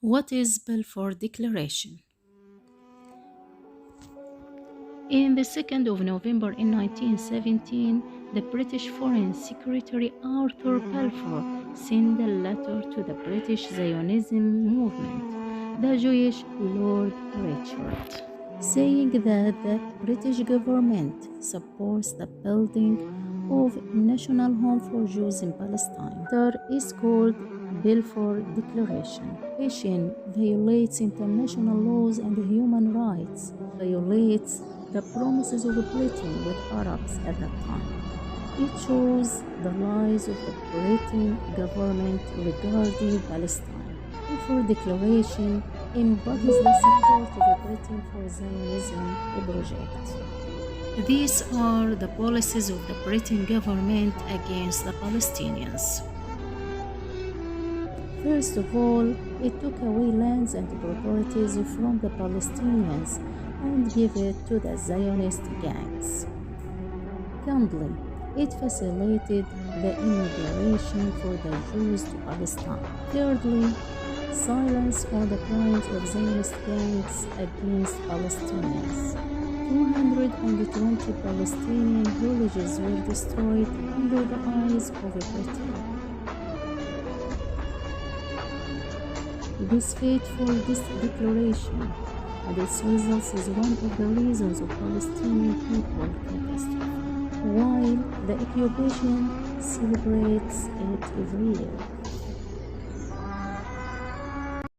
What is Belfor Declaration? In the 2nd of November in 1917, the British Foreign Secretary Arthur Balfour sent a letter to the British Zionism movement, the Jewish Lord Richard, saying that the British government supports the building of a national home for Jews in Palestine. The letter is called Belfor Declaration, which violates international laws and human rights, violates the promises of Britain with Arabs at that time. It shows the lies of the Britain government regarding Palestine. Belfor Declaration embodies the support of Britain for Zionism project. These are the policies of the Britain government against the Palestinians. First of all, it took away lands and properties from the Palestinians and gave it to the Zionist gangs. Secondly, it facilitated the immigration for the Jews to Palestine. Thirdly, silence on the crimes of Zionist gangs against Palestinians. 220 Palestinian villages were destroyed under the eyes of Britain. This fateful declaration and its results is one of the reasons of Palestinian people catastrophe, while the occupation celebrates it every year.